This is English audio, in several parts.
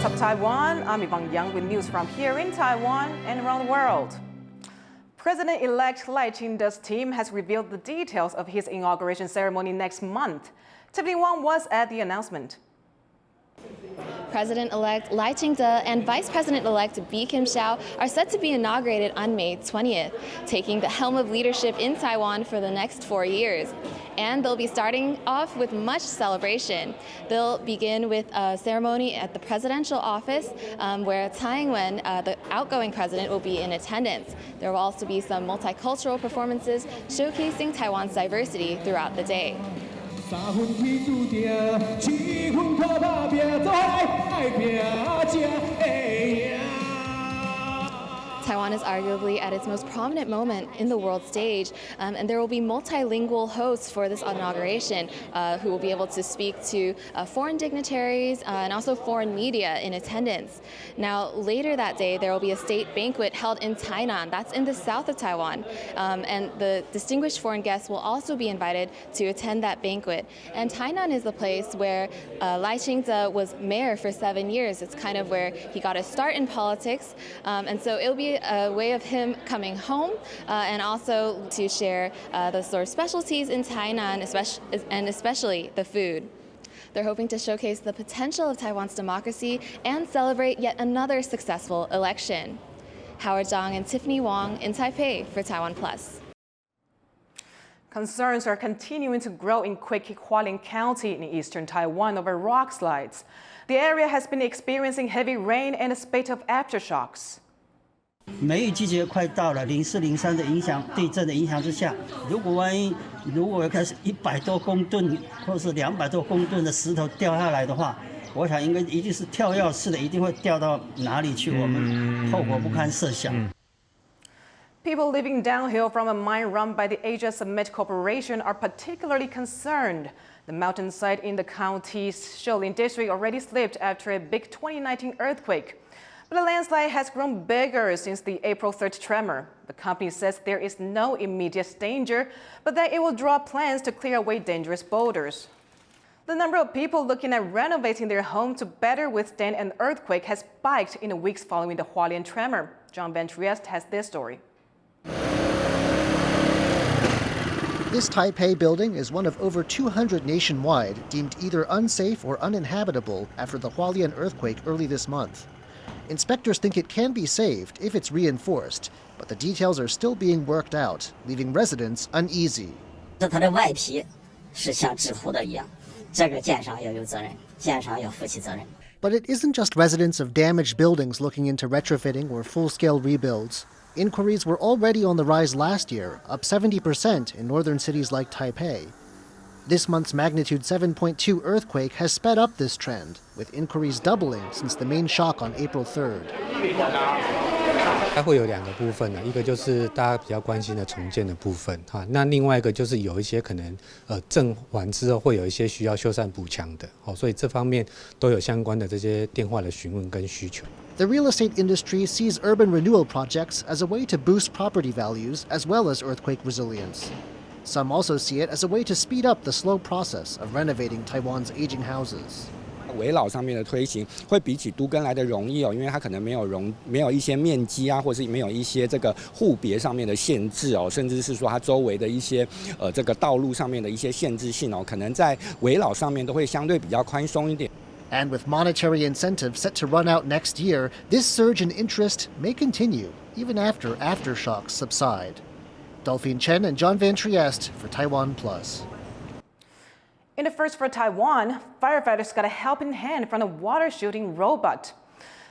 What's up, Taiwan? I'm Yvonne with news from here in Taiwan and around the world. President-elect Lai Ching-te's team has revealed the details of his inauguration ceremony next month. Tiffany Wang was at the announcement. President-elect Lai Ching-te and Vice President-elect Bi Kim-hsiao are set to be inaugurated on May 20th, taking the helm of leadership in Taiwan for the next 4 years. And they'll be starting off with much celebration. They'll begin with a ceremony at the presidential office where Tsai Ing-wen, the outgoing president, will be in attendance. There will also be some multicultural performances showcasing Taiwan's diversity throughout the day. Taiwan is arguably at its most prominent moment in the world stage, and there will be multilingual hosts for this inauguration who will be able to speak to foreign dignitaries and also foreign media in attendance. Now, later that day, there will be a state banquet held in Tainan, that's in the south of Taiwan, and the distinguished foreign guests will also be invited to attend that banquet. And Tainan is the place where Lai Ching-te was mayor for 7 years. It's kind of where he got his start in politics, and so it'll be a way of him coming home and also to share the sort of specialties in Tainan, especially the food. They're hoping to showcase the potential of Taiwan's democracy and celebrate yet another successful election. Howard Zhang and Tiffany Wang in Taipei for TaiwanPlus. Concerns are continuing to grow in Quake, Hualien County in eastern Taiwan over Rockslides. The area has been experiencing heavy rain and a spate of aftershocks. 梅雨季节快到了，04、03的影响，地震的影响之下，如果开始100多公吨或是200多公吨的石头掉下来的话，我想一定是跳跃式的，一定会掉到哪里去，我们后果不堪设想。People living downhill from a mine run by the Asia Summit Corporation are particularly concerned. The mountainside in the county's Hualien district already slipped after a big 2019 earthquake. But the landslide has grown bigger since the April 3rd tremor. The company says there is no immediate danger, but that it will draw plans to clear away dangerous boulders. The number of people looking at renovating their home to better withstand an earthquake has spiked in the weeks following the Hualien tremor. John Van Trieste has this story. This Taipei building is one of over 200 nationwide deemed either unsafe or uninhabitable after the Hualien earthquake early this month. Inspectors think it can be saved if it's reinforced, but the details are still being worked out, leaving residents uneasy. 它的外皮是像纸糊的一样，这个建商要有责任，建商要负起责任。 But it isn't just residents of damaged buildings looking into retrofitting or full-scale rebuilds. Inquiries were already on the rise last year, up 70% in northern cities like Taipei. This month's magnitude 7.2 earthquake has sped up this trend, with inquiries doubling since the main shock on April 3rd. 它会有2个部分呢，一个就是大家比较关心的重建的部分哈，那另外一个就是有一些可能震完之后会有一些需要修缮补强的，所以这方面都有相关的这些电话的询问跟需求。 The real estate industry sees urban renewal projects as a way to boost property values as well as earthquake resilience. Some also see it as a way to speed up the slow process of renovating Taiwan's aging houses. 围绕上面的推行会比起都更来的容易哦，因为它可能没有一些面积啊，或是没有一些这个户别上面的限制哦，甚至是说它周围的一些这个道路上面的一些限制性哦，可能在围绕上面都会相对比较宽松一点。 And with monetary incentives set to run out next year, this surge in interest may continue even after aftershocks subside. Delphine Chen and John Van Trieste for TaiwanPlus. In the first for Taiwan, firefighters got a helping hand from a water-shooting robot.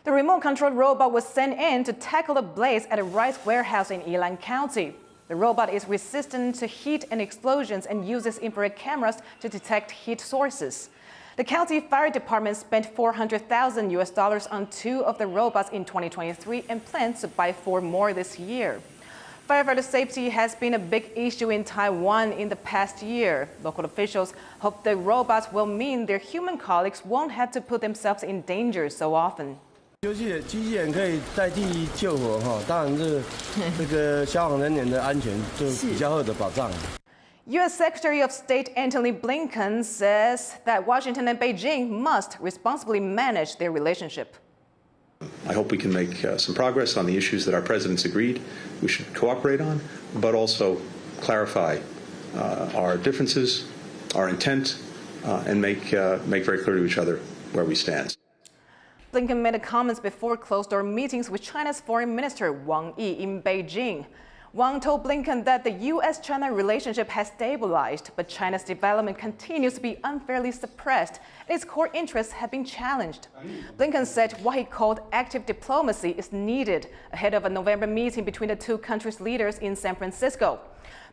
The remote-controlled robot was sent in to tackle the blaze at a rice warehouse in Yilan County. The robot is resistant to heat and explosions and uses infrared cameras to detect heat sources. The county fire department spent $400,000 on 2 of the robots in 2023 and plans to buy 4 more this year. Firefighter safety has been a big issue in Taiwan in the past year. Local officials hope the robots will mean their human colleagues won't have to put themselves in danger so often. 机器人可以代替救火哈，当然是这个消防人员的安全就比较好的保障。U.S. Secretary of State Antony Blinken says that Washington and Beijing must responsibly manage their relationship. I hope we can make some progress on the issues that our presidents agreed we should cooperate on, but also clarify our differences, our intent, and make very clear to each other where we stand. Blinken made the comments before closed-door meetings with China's Foreign Minister Wang Yi in Beijing. Wang told Blinken that the U.S.-China relationship has stabilized, but China's development continues to be unfairly suppressed, and its core interests have been challenged. Blinken said what he called active diplomacy is needed ahead of a November meeting between the two countries' leaders in San Francisco.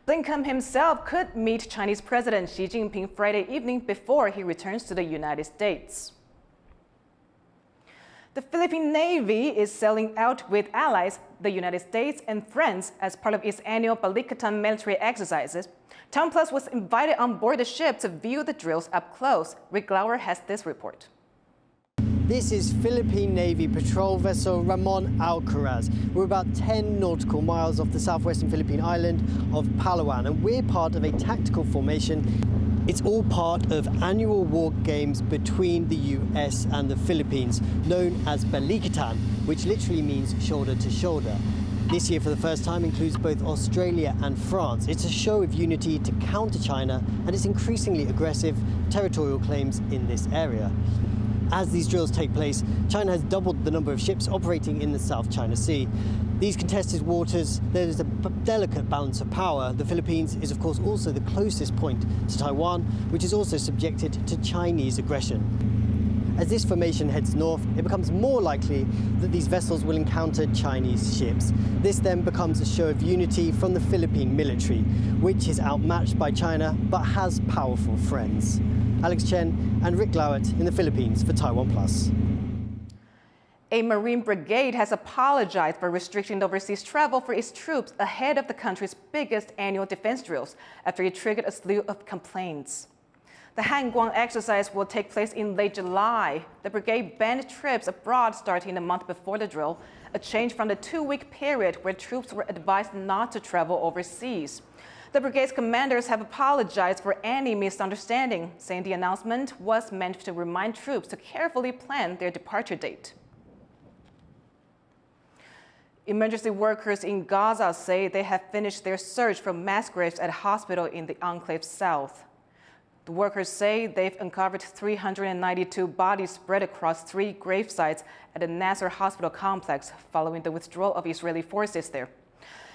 Blinken himself could meet Chinese President Xi Jinping Friday evening before he returns to the United States. The Philippine Navy is sailing out with allies, the United States, and friends as part of its annual Balikatan military exercises. TaiwanPlus was invited on board the ship to view the drills up close. Rick Lauer has this report. This is Philippine Navy patrol vessel Ramon Alcaraz. We're about 10 nautical miles off the southwestern Philippine island of Palawan, and we're part of a tactical formation. It's all part of annual war games between the US and the Philippines, known as Balikatan, which literally means shoulder to shoulder. This year, for the first time, includes both Australia and France. It's a show of unity to counter China and its increasingly aggressive territorial claims in this area. As these drills take place, China has doubled the number of ships operating in the South China Sea. These contested waters, there is a delicate balance of power. The Philippines is, of course, also the closest point to Taiwan, which is also subjected to Chinese aggression. As this formation heads north, it becomes more likely that these vessels will encounter Chinese ships. This then becomes a show of unity from the Philippine military, which is outmatched by China but has powerful friends. Alex Chen and Rick Lauert in the Philippines for TaiwanPlus. A Marine brigade has apologized for restricting overseas travel for its troops ahead of the country's biggest annual defense drills after it triggered a slew of complaints. The Kuang exercise will take place in late July. The brigade banned trips abroad starting a month before the drill, a change from the 2-week period where troops were advised not to travel overseas. The brigade's commanders have apologized for any misunderstanding, saying the announcement was meant to remind troops to carefully plan their departure date. Emergency workers in Gaza say they have finished their search for mass graves at a hospital in the enclave south. The workers say they've uncovered 392 bodies spread across 3 grave sites at the Nasser hospital complex following the withdrawal of Israeli forces there.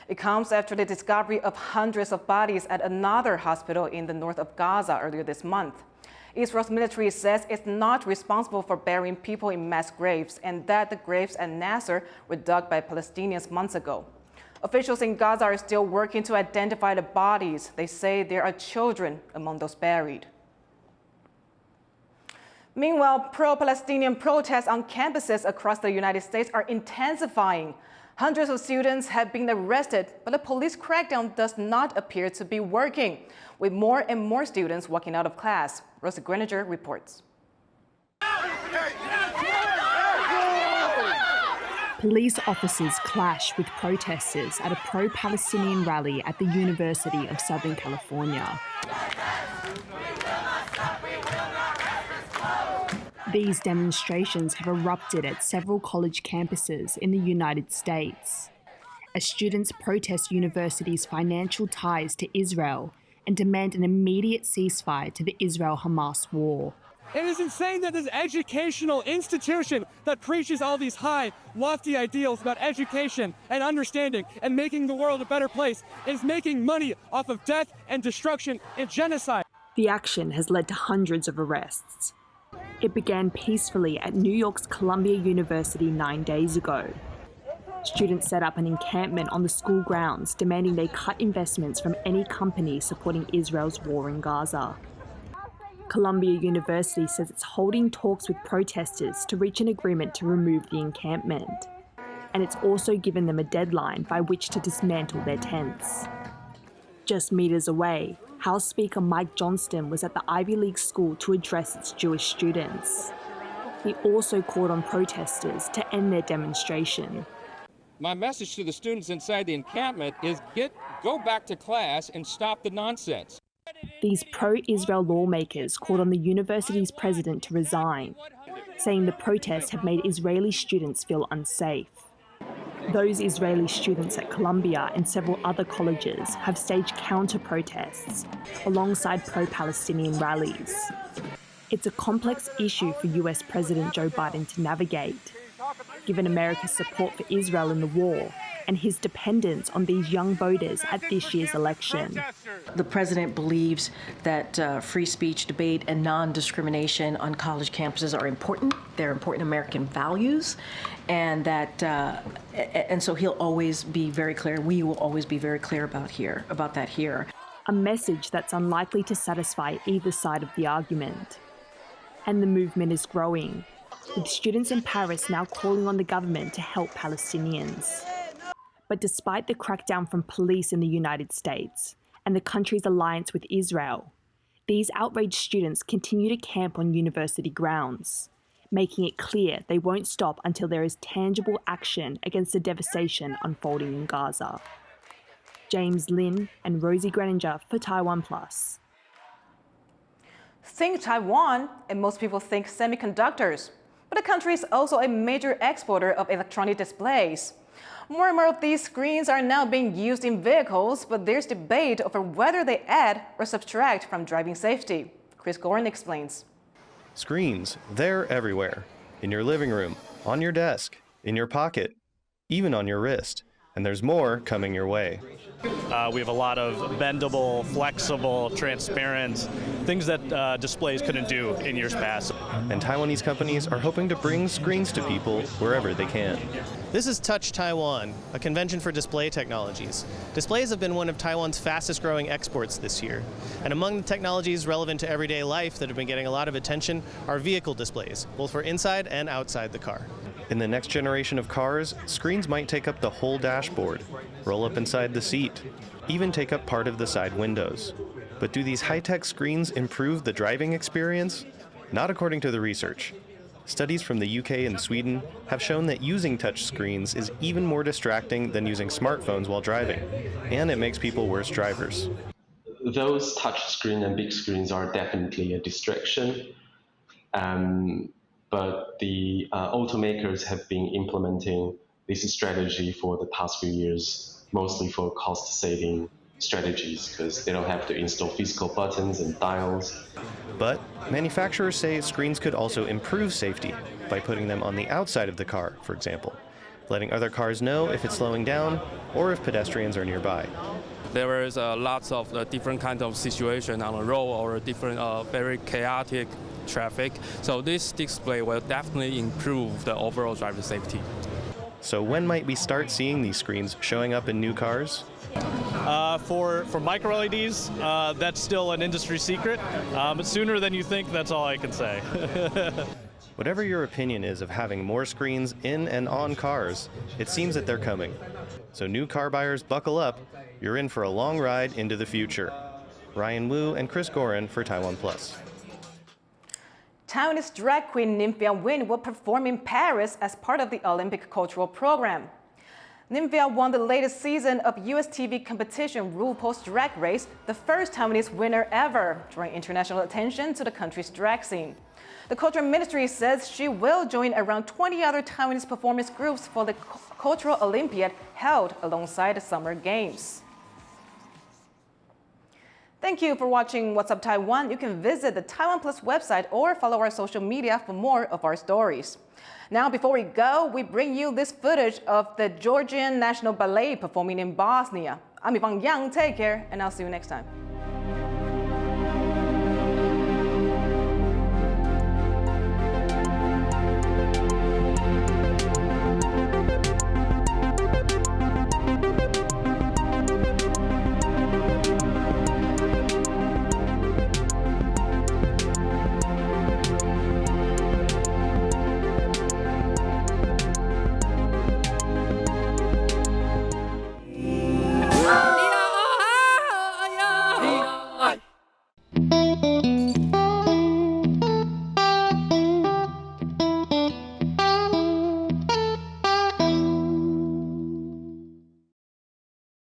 It comes after the discovery of hundreds of bodies at another hospital in the north of Gaza earlier this month. Israel's military says it's not responsible for burying people in mass graves and that the graves at Nasser were dug by Palestinians months ago. Officials in Gaza are still working to identify the bodies. They say there are children among those buried. Meanwhile, pro-Palestinian protests on campuses across the United States are intensifying. Hundreds of students have been arrested, but the police crackdown does not appear to be working, with more and more students walking out of class. Rosa Greninger reports. Police officers clash with protesters at a pro-Palestinian rally at the University of Southern California. These demonstrations have erupted at several college campuses in the United States as students protest universities' financial ties to Israel and demand an immediate ceasefire to the Israel-Hamas war. It is insane that this educational institution that preaches all these high, lofty ideals about education and understanding and making the world a better place is making money off of death and destruction and genocide. The action has led to hundreds of arrests. It began peacefully at New York's Columbia University 9 days ago. Students set up an encampment on the school grounds, demanding they cut investments from any company supporting Israel's war in Gaza. Columbia University says it's holding talks with protesters to reach an agreement to remove the encampment. And it's also given them a deadline by which to dismantle their tents. Just meters away, House Speaker Mike Johnston was at the Ivy League school to address its Jewish students. He also called on protesters to end their demonstration. My message to the students inside the encampment is go back to class and stop the nonsense. These pro-Israel lawmakers called on the university's president to resign, saying the protests have made Israeli students feel unsafe. Those Israeli students at Columbia and several other colleges have staged counter-protests alongside pro-Palestinian rallies. It's a complex issue for US President Joe Biden to navigate, given America's support for Israel in the war and his dependence on these young voters at this year's election. The president believes that free speech, debate, and non-discrimination on college campuses are important. They're important American values, and so he'll always be very clear. We will always be very clear about that here. A message that's unlikely to satisfy either side of the argument. And the movement is growing, with students in Paris now calling on the government to help Palestinians. But despite the crackdown from police in the United States and the country's alliance with Israel, these outraged students continue to camp on university grounds, making it clear they won't stop until there is tangible action against the devastation unfolding in Gaza. James Lin and Rosie Greninger for TaiwanPlus. Think Taiwan, and most people think semiconductors. But the country is also a major exporter of electronic displays. More and more of these screens are now being used in vehicles, but there's debate over whether they add or subtract from driving safety. Chris Gorin explains. Screens, they're everywhere. In your living room, on your desk, in your pocket, even on your wrist. And there's more coming your way. We have a lot of bendable, flexible, transparent, things that displays couldn't do in years past. And Taiwanese companies are hoping to bring screens to people wherever they can. This is Touch Taiwan, a convention for display technologies. Displays have been one of Taiwan's fastest growing exports this year. And among the technologies relevant to everyday life that have been getting a lot of attention are vehicle displays, both for inside and outside the car. In the next generation of cars, screens might take up the whole dashboard, roll up inside the seat, even take up part of the side windows. But do these high-tech screens improve the driving experience? Not according to the research. Studies from the UK and Sweden have shown that using touch screens is even more distracting than using smartphones while driving, and it makes people worse drivers. Those touch screen and big screens are definitely a distraction. But the automakers have been implementing this strategy for the past few years, mostly for cost-saving strategies, because they don't have to install physical buttons and dials. But manufacturers say screens could also improve safety by putting them on the outside of the car, for example, letting other cars know if it's slowing down or if pedestrians are nearby. There is lots of different kinds of situations on the road or different very chaotic traffic. So this display will definitely improve the overall driver safety. So when might we start seeing these screens showing up in new cars? For micro LEDs, that's still an industry secret, but sooner than you think, that's all I can say. Whatever your opinion is of having more screens in and on cars, it seems that they're coming. So new car buyers, buckle up. You're in for a long ride into the future. Ryan Wu and Chris Gorin for TaiwanPlus. Taiwanese drag queen Nymphia Win will perform in Paris as part of the Olympic cultural program. Nymphia won the latest season of US TV competition RuPaul's Drag Race, the first Taiwanese winner ever, drawing international attention to the country's drag scene. The Culture Ministry says she will join around 20 other Taiwanese performance groups for the Cultural Olympiad held alongside the Summer Games. Thank you for watching What's Up Taiwan. You can visit the TaiwanPlus website or follow our social media for more of our stories. Now, before we go, we bring you this footage of the Georgian National Ballet performing in Bosnia. I'm Yvonne. Take care, and I'll see you next time.